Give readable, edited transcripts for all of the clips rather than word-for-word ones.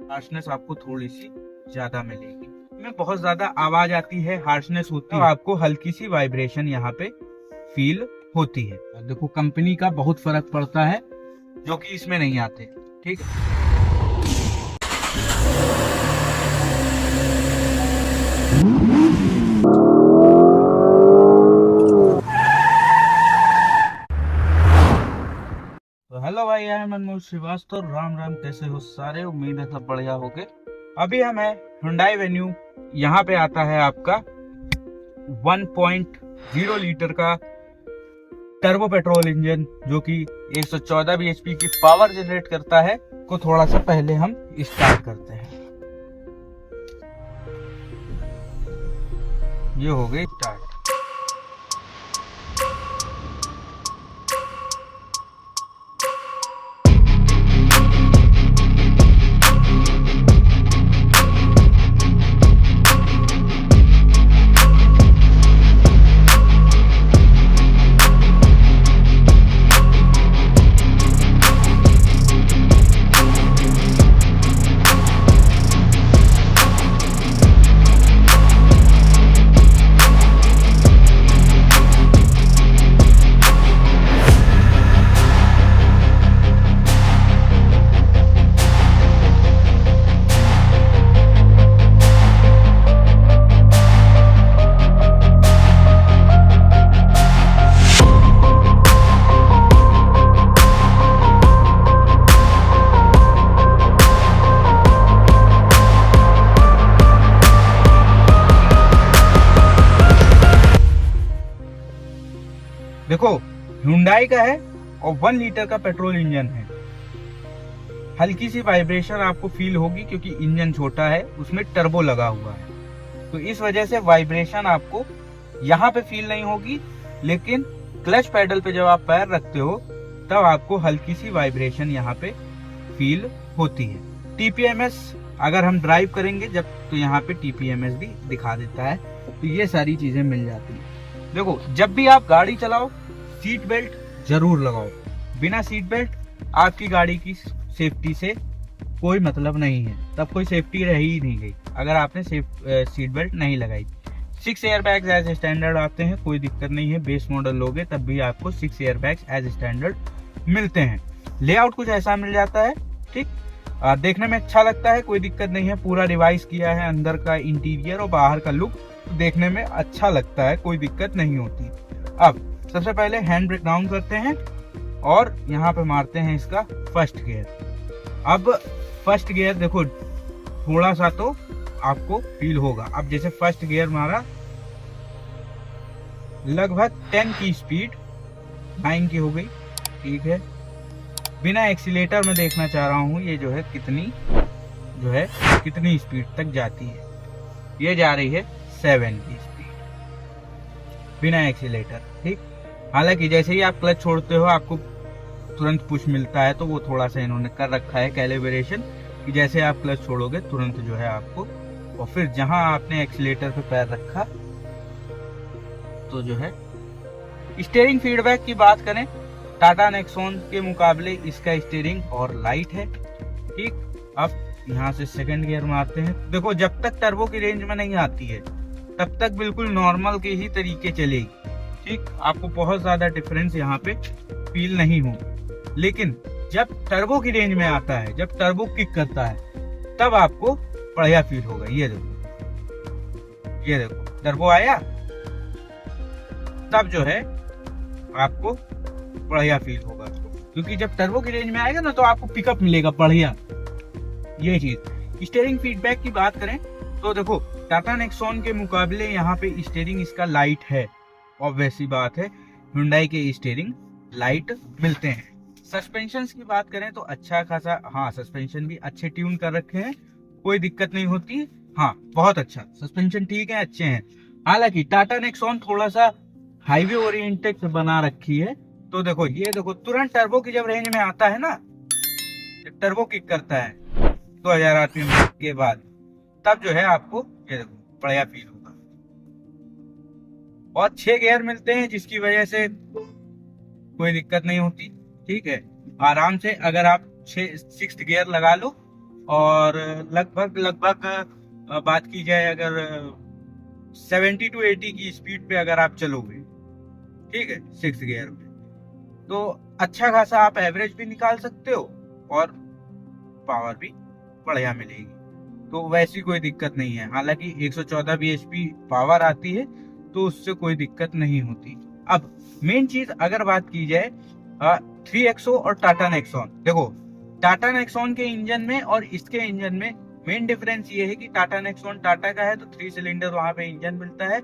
Harshness आपको थोड़ी सी ज्यादा मिलेगी। में बहुत ज्यादा आवाज आती है, हार्शनेस होती है, तो आपको हल्की सी वाइब्रेशन यहाँ पे फील होती है। देखो कंपनी का बहुत फर्क पड़ता है जो कि इसमें नहीं आते। ठीक है, तो हेलो भाई, मैं मनमोहन श्रीवास्तव। राम राम, कैसे हो सारे? उम्मीद है सब बढ़िया होगे। अभी हमें Hyundai Venue, यहाँ पे आता है आपका 1.0 लीटर का टर्बो पेट्रोल इंजन जो कि 114 bhp की पावर जनरेट करता है। को थोड़ा सा पहले हम स्टार्ट करते हैं। ये हो गई स्टार्ट। देखो Hyundai का है और 1 लीटर का पेट्रोल इंजन है। हल्की सी वाइब्रेशन आपको फील होगी क्योंकि इंजन छोटा है, उसमें टर्बो लगा हुआ है, तो इस वजह से वाइब्रेशन आपको यहाँ पे फील नहीं होगी। लेकिन क्लच पैडल पे जब आप पैर रखते हो तब आपको हल्की सी वाइब्रेशन यहाँ पे फील होती है। टीपीएमएस अगर हम ड्राइव करेंगे जब, तो यहाँ पे टीपीएमएस भी दिखा देता है, तो ये सारी चीजें मिल जाती है। देखो जब भी आप गाड़ी चलाओ सीट बेल्ट जरूर लगाओ। बिना सीट बेल्ट आपकी गाड़ी की सेफ्टी से कोई मतलब नहीं है, तब कोई सेफ्टी रह ही नहीं गई अगर आपने सीट बेल्ट नहीं लगाई। 6 एयर बैग्स एज स्टैंडर्ड आते हैं, कोई दिक्कत नहीं है। बेस मॉडल लोगे तब भी आपको 6 एयर बैग्स एज स्टैंडर्ड मिलते हैं। लेआउट कुछ ऐसा मिल जाता है, ठीक। देखने में अच्छा लगता है, कोई दिक्कत नहीं है। पूरा रिवाइज किया है, अंदर का इंटीरियर और बाहर का लुक देखने में अच्छा लगता है, कोई दिक्कत नहीं होती। अब सबसे पहले हैंड ब्रेक डाउन करते हैं और यहाँ पे मारते हैं इसका फर्स्ट गियर। अब फर्स्ट गियर देखो थोड़ा सा तो आपको फील होगा। अब जैसे फर्स्ट गियर मारा, लगभग 10 की स्पीड 9 की हो गई, ठीक है। बिना एक्सीलेटर में देखना चाह रहा हूँ ये जो है कितनी स्पीड तक जाती है। ये जा रही है 7 की स्पीड बिना एक्सीलेटर, ठीक। हालांकि जैसे ही आप क्लच छोड़ते हो आपको तुरंत पुश मिलता है, तो वो थोड़ा सा इन्होंने कर रखा है कैलिब्रेशन कि जैसे आप क्लच छोड़ोगे तुरंत जो है आपको, और फिर जहां आपने एक्सीलेटर पे पैर रखा तो जो है। स्टीयरिंग फीडबैक की बात करें, टाटा नेक्सॉन के मुकाबले इसका स्टीयरिंग और लाइट है, ठीक। अब यहाँ से सेकंड गियर मारते हैं। देखो जब तक टर्बो की रेंज में नहीं आती है तब तक बिल्कुल नॉर्मल के ही तरीके चलेगी, ठीक। आपको बहुत ज्यादा डिफरेंस यहाँ पे फील नहीं होगा। लेकिन जब टर्बो की रेंज में आता है, जब टर्बो किक करता है, तब आपको बढ़िया फील होगा। ये देखो टर्बो आया, तब जो है आपको बढ़िया फील होगा, क्योंकि जब टर्बो की रेंज में आएगा ना तो आपको पिकअप मिलेगा बढ़िया। ये चीज। स्टीयरिंग फीडबैक की बात करें तो देखो टाटा नेक्सॉन के मुकाबले यहाँ पे स्टीयरिंग इसका लाइट है, ऑब्वियस सी बात है। Hyundai के स्टीयरिंग लाइट मिलते हैं। सस्पेंशन की बात करें तो अच्छा खासा, हाँ सस्पेंशन भी अच्छे ट्यून कर रखे हैं, कोई दिक्कत नहीं होती। हाँ बहुत अच्छा सस्पेंशन, ठीक है, अच्छे हैं। हालांकि टाटा नेक्सॉन थोड़ा सा हाईवे ओरिएंटेड बना रखी है। तो देखो ये देखो तुरंत टर्बो की जब रेंज में आता है ना, जब टर्बो किक करता है 2000 आरपीएम के बाद, तब जो है आपको ये देखो बढ़िया फील होगा। और 6 गियर मिलते हैं जिसकी वजह से कोई दिक्कत नहीं होती, ठीक है। आराम से अगर आप 6th गियर लगा लो और लगभग बात की जाए अगर 70 to 80 की स्पीड पे अगर आप चलोगे, ठीक है, 6 गियर में, तो अच्छा खासा आप एवरेज भी निकाल सकते हो और पावर भी बढ़िया मिलेगी। तो वैसी कोई दिक्कत नहीं है। हालांकि 114 bhp पावर आती है तो उससे कोई दिक्कत नहीं होती। अब मेन चीज अगर बात की जाए 3XO और टाटा नेक्सॉन, देखो टाटा नेक्सॉन के इंजन में और इसके इंजन में मेन डिफरेंस ये है कि टाटा नेक्सॉन टाटा का है तो 3 सिलेंडर वहां पे इंजन मिलता है,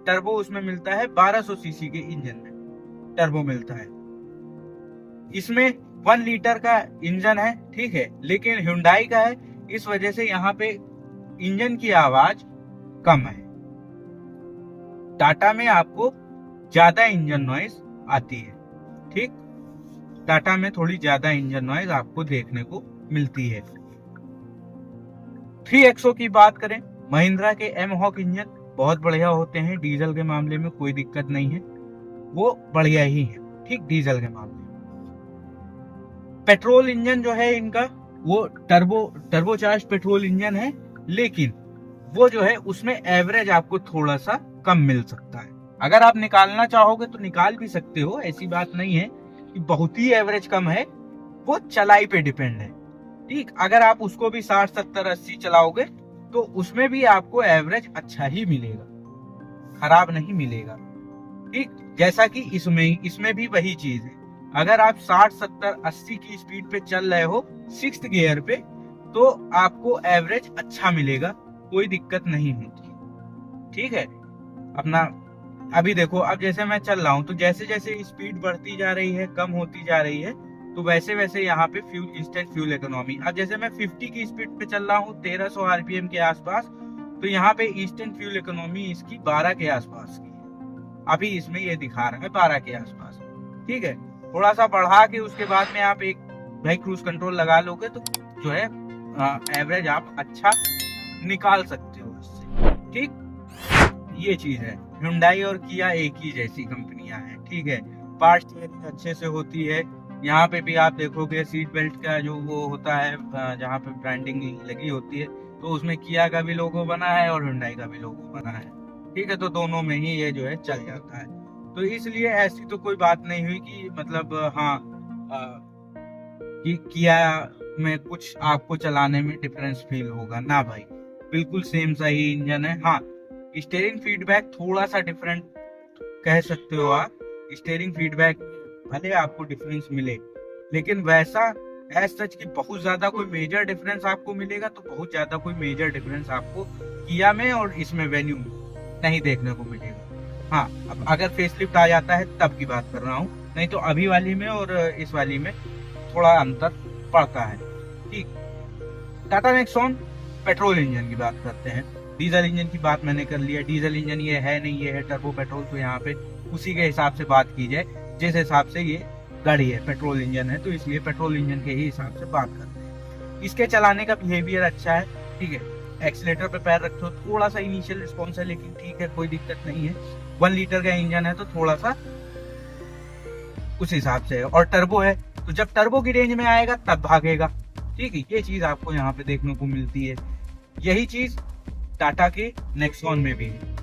टर्बो उसमें मिलता है 1200 सीसी के इंजन में टर्बो मिलता है। इसमें 1 लीटर का इंजन है, ठीक है, लेकिन Hyundai का है, इस वजह से यहाँ पे इंजन की आवाज कम है। टाटा में आपको ज्यादा इंजन नॉइज आती है, ठीक, टाटा में थोड़ी ज्यादा इंजन नॉइज आपको देखने को मिलती है। 3XO की बात करें, महिंद्रा के M-Hawk इंजन बहुत बढ़िया होते हैं, डीजल के मामले में कोई दिक्कत नहीं है, वो बढ़िया ही है, ठीक, डीजल के मामले में। पेट्रोल इंजन जो है इनका वो टर्बोचार्ज पेट्रोल इंजन है, लेकिन वो जो है उसमें एवरेज आपको थोड़ा सा कम मिल सकता है। अगर आप निकालना चाहोगे तो निकाल भी सकते हो, ऐसी बात नहीं है कि बहुत ही एवरेज कम है, वो चलाई पे डिपेंड है, ठीक। अगर आप उसको भी 60, 70, 80 चलाओगे तो उसमें भी आपको एवरेज अच्छा ही मिलेगा, खराब नहीं मिलेगा, ठीक। जैसा कि इसमें भी वही चीज है, अगर आप 60, 70, 80 की स्पीड पे चल रहे हो 6th गियर पे तो आपको एवरेज अच्छा मिलेगा, कोई दिक्कत नहीं होती, ठीक है। अपना अभी देखो, अब जैसे मैं चल रहा हूँ तो जैसे जैसे स्पीड बढ़ती जा रही है, कम होती जा रही है, तो वैसे वैसे यहाँ पे इंस्टेंट फ्यूल इकोनॉमी, अब जैसे मैं 50 की स्पीड पे चल रहा हूँ 1300 आरपीएम के आसपास, तो यहाँ पे इंस्टेंट फ्यूल इकोनॉमी इसकी 12 के आसपास की है। अभी इसमें ये दिखा रहा है 12 के आसपास, ठीक है। थोड़ा सा बढ़ा के उसके बाद में आप एक भाई क्रूज कंट्रोल लगा लोगे तो जो है एवरेज आप अच्छा निकाल सकते हो इससे, ठीक। ये चीज है। Hyundai और Kia एक ही जैसी कंपनियां हैं, ठीक है, पार्ट शेयरिंग अच्छे से होती है। यहाँ पे भी आप देखोगे सीट बेल्ट का जो वो होता है, जहाँ पे ब्रांडिंग लगी होती है, तो उसमें Kia का भी लोगो बना है और Hyundai का भी लोगो बना है, ठीक है, तो दोनों में ही ये जो है चल जाता है। तो इसलिए ऐसी तो कोई बात नहीं हुई कि मतलब हाँ कि Kia में कुछ आपको चलाने में डिफरेंस फील होगा, ना भाई, बिल्कुल सेम सा ही इंजन है। हाँ, स्टीयरिंग फीडबैक थोड़ा सा डिफरेंट कह सकते हो आप, स्टीयरिंग फीडबैक भले आपको डिफरेंस मिले, लेकिन वैसा एज सच की बहुत ज्यादा कोई मेजर डिफरेंस आपको मिलेगा तो बहुत ज्यादा कोई मेजर डिफरेंस आपको किया में और इसमें वेन्यू में नहीं देखने को मिलेगा। हाँ, अब अगर फेसलिफ्ट आ जाता है तब की बात कर रहा हूँ, नहीं तो अभी वाली में और इस वाली में थोड़ा अंतर पड़ता है, ठीक। टाटा नेक्सॉन पेट्रोल इंजन की बात करते हैं, डीजल इंजन की बात मैंने कर लिया, डीजल इंजन ये है नहीं, ये है टर्बो पेट्रोल, तो यहाँ पे उसी के हिसाब से बात की जाए जिस हिसाब से ये गाड़ी है, पेट्रोल इंजन है तो इसलिए पेट्रोल इंजन के ही हिसाब से बात करते हैं। इसके चलाने का बिहेवियर अच्छा है, ठीक है, एक्सीलेटर पे पैर रखते हो थोड़ा सा इनिशियल रिस्पॉन्स है, लेकिन ठीक है, कोई दिक्कत नहीं है। 1 लीटर का इंजन है तो थोड़ा सा उस हिसाब से है, और टर्बो है तो जब टर्बो की रेंज में आएगा तब भागेगा, ठीक है, ये चीज आपको यहाँ पे देखने को मिलती है। यही चीज टाटा के नेक्सॉन में भी है,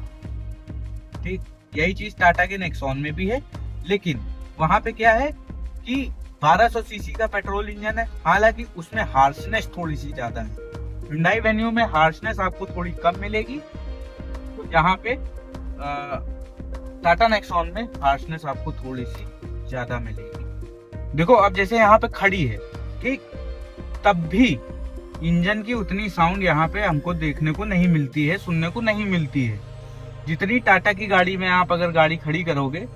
ठीक, यही चीज टाटा के नेक्सॉन में भी है, लेकिन वहां पे क्या है कि 1200 सीसी का पेट्रोल इंजन है, हालांकि उसमें हार्शनेस थोड़ी सी ज्यादा है। Hyundai वेन्यू में हार्शनेस आपको थोड़ी कम मिलेगी, तो यहाँ पे टाटा नेक्सॉन में हार्शनेस आपको थोड़ी सी ज्यादा मिलेगी। देखो अब जैसे यहाँ पे खड़ी है, ठीक, तब भी इंजन की उतनी साउंड यहाँ पे हमको देखने को नहीं मिलती है, सुनने को नहीं मिलती है। जितनी टाटा की गाड़ी में आप अगर गाड़ी खड़ी करोगे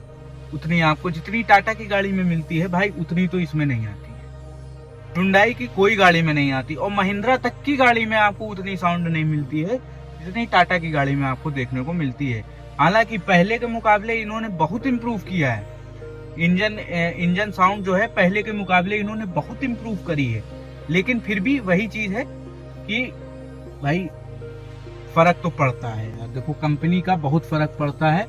उतनी आपको, जितनी टाटा की गाड़ी में मिलती है भाई, उतनी तो इसमें नहीं आती है। Hyundai की कोई गाड़ी में नहीं आती, और महिंद्रा तक की गाड़ी में आपको उतनी साउंड नहीं मिलती है जितनी टाटा की गाड़ी में आपको देखने को मिलती है। हालांकि पहले के मुकाबले इन्होंने बहुत इम्प्रूव किया है, इंजन साउंड जो है पहले के मुकाबले इन्होंने बहुत इम्प्रूव करी है, लेकिन फिर भी वही चीज है कि भाई फर्क तो पड़ता है यार। देखो कंपनी का बहुत फर्क पड़ता है।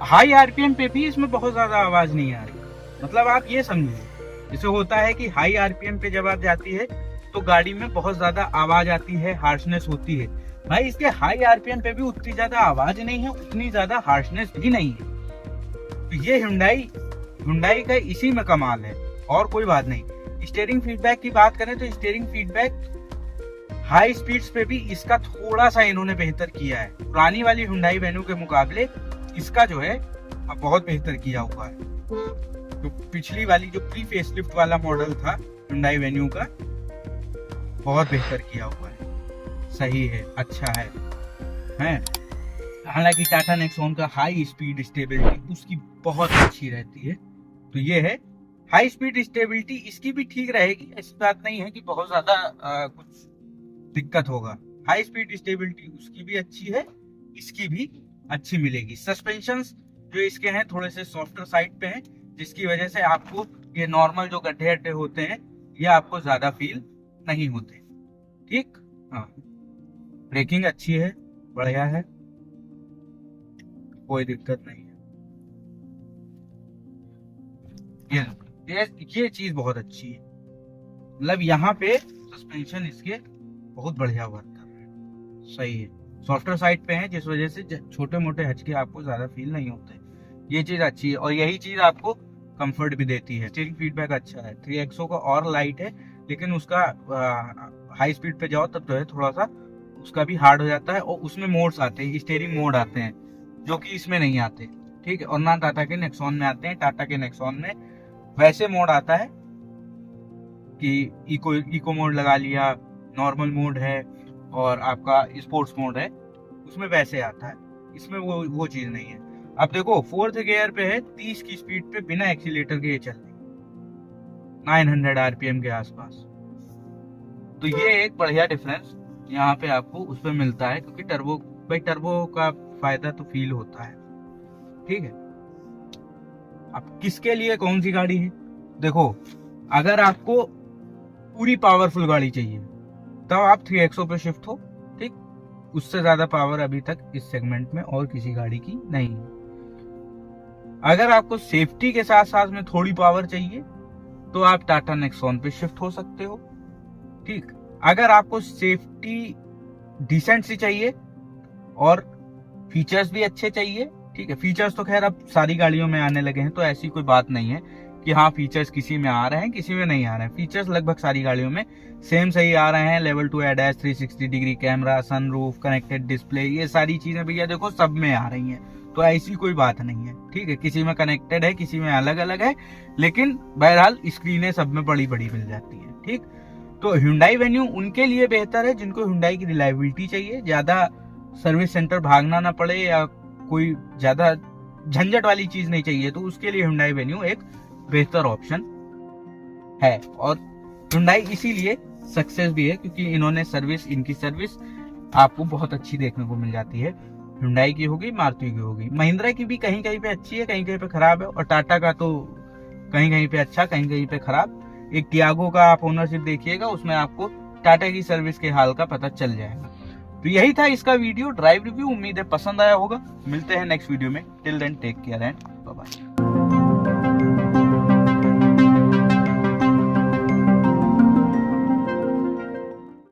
हाई आरपीएम पे भी इसमें बहुत ज्यादा आवाज नहीं आ रही, मतलब आप ये समझिए, जैसे होता है कि हाई आरपीएम पे जब आप जाती है तो गाड़ी में बहुत ज्यादा आवाज आती है, हार्शनेस होती है। भाई इसके हाई आरपीएम पे भी उतनी ज्यादा आवाज नहीं है, उतनी ज्यादा हार्शनेस भी नहीं है। तो ये हुंडई का इसी में कमाल है और कोई बात नहीं। स्टीयरिंग फीडबैक की बात करें तो स्टीयरिंग फीडबैक हाई स्पीड्स पे भी इसका थोड़ा सा इन्होंने बेहतर किया है। पुरानी वाली हुंडई वेन्यू के मुकाबले इसका जो है अब बहुत बेहतर किया हुआ है। तो पिछली वाली जो प्री फेसलिफ्ट वाला मॉडल था हुंडई वेन्यू का, बहुत बेहतर किया हुआ है, सही है, अच्छा है। हालांकि टाटा नेक्सॉन का हाई स्पीड स्टेबिलिटी उसकी बहुत अच्छी रहती है। तो ये है हाई स्पीड स्टेबिलिटी, इसकी भी ठीक रहेगी, ऐसी बात नहीं है कि बहुत ज्यादा कुछ दिक्कत होगा। हाई स्पीड स्टेबिलिटी उसकी भी अच्छी है, इसकी भी अच्छी मिलेगी। सस्पेंशंस जो इसके हैं थोड़े से सॉफ्टर साइड पे हैं, जिसकी वजह से आपको ये नॉर्मल जो गड्ढे अड्ढे होते हैं ये आपको ज्यादा फील नहीं होते। ठीक, हाँ। ब्रेकिंग अच्छी है, बढ़िया है, कोई दिक्कत नहीं है। ये चीज बहुत अच्छी है, मतलब यहाँ पे सस्पेंशन इसके बहुत बढ़िया वर्क कर रहे हैं, सही है। सॉफ्टर साइड पे है जिस वजह से छोटे मोटे हचके आपको ज्यादा फील नहीं होते। ये चीज अच्छी है और यही चीज आपको कंफर्ट भी देती है। स्टीयरिंग फीडबैक अच्छा है। 3XO का और लाइट है, लेकिन उसका हाई स्पीड पे जाओ तब जो है थोड़ा सा उसका भी हार्ड हो जाता है। और उसमें मोड्स आते हैं, स्टीयरिंग मोड आते हैं, जो कि इसमें नहीं आते। ठीक है, और ना टाटा के नेक्सॉन में आते हैं। टाटा के नेक्सॉन में वैसे मोड आता है कि इको मोड लगा लिया, नॉर्मल मोड है और आपका स्पोर्ट्स मोड है, उसमें वैसे आता है। इसमें वो चीज नहीं है। अब देखो 4th गियर पे है, 30 की स्पीड पे बिना एक्सीलेटर के ये चल रही, 900 आरपीएम के आसपास। तो ये एक बढ़िया डिफरेंस यहाँ पे आपको उस पर मिलता है, क्योंकि टर्बो का फायदा तो फील होता है। ठीक है, अब किसके लिए कौन सी गाड़ी है? देखो, अगर आपको पूरी पावरफुल गाड़ी चाहिए तब आप 3XO पे शिफ्ट हो। ठीक, उससे ज्यादा पावर अभी तक इस सेगमेंट में और किसी गाड़ी की नहीं है। अगर आपको सेफ्टी के साथ साथ में थोड़ी पावर चाहिए तो आप टाटा नेक्सॉन पे शिफ्ट हो सकते हो। ठीक, अगर आपको सेफ्टी डिसेंट सी चाहिए और फीचर्स भी अच्छे चाहिए, ठीक है, फीचर्स तो खैर अब सारी गाड़ियों में आने लगे हैं, तो ऐसी कोई बात नहीं है कि हाँ फीचर्स किसी में आ रहे हैं किसी में नहीं आ रहे हैं। फीचर्स लगभग सारी गाड़ियों में सेम सही आ रहे हैं। Level 2 ADAS, 360 degree camera, sunroof, connected display, ये सारी चीजें भैया देखो सब में आ रही हैं, तो ऐसी कोई बात नहीं है। ठीक है, किसी में कनेक्टेड है, किसी में अलग अलग है, लेकिन बहरहाल स्क्रीनें सब में बड़ी बड़ी मिल जाती है। ठीक, तो Hyundai वेन्यू उनके लिए बेहतर है जिनको Hyundai की रिलायबिलिटी चाहिए, ज्यादा सर्विस सेंटर भागना ना पड़े या कोई ज्यादा झंझट वाली चीज नहीं चाहिए, तो उसके लिए Hyundai वेन्यू एक बेहतर ऑप्शन है। और Hyundai इसीलिए सक्सेस भी है क्योंकि इनकी सर्विस आपको बहुत अच्छी देखने को मिल जाती है। Hyundai की होगी, मारुति की होगी, महिंद्रा की भी कहीं कहीं पे अच्छी है, कहीं कहीं पे खराब है, और टाटा का तो कहीं कहीं पे अच्छा, कहीं कहीं पे खराब। एक टियागो का आप ओनरशिप देखिएगा, उसमें आपको टाटा की सर्विस के हाल का पता चल जाएगा। तो यही था इसका वीडियो ड्राइव रिव्यू। उम्मीद है पसंद आया होगा। मिलते हैं नेक्स्ट वीडियो में। Till then take care and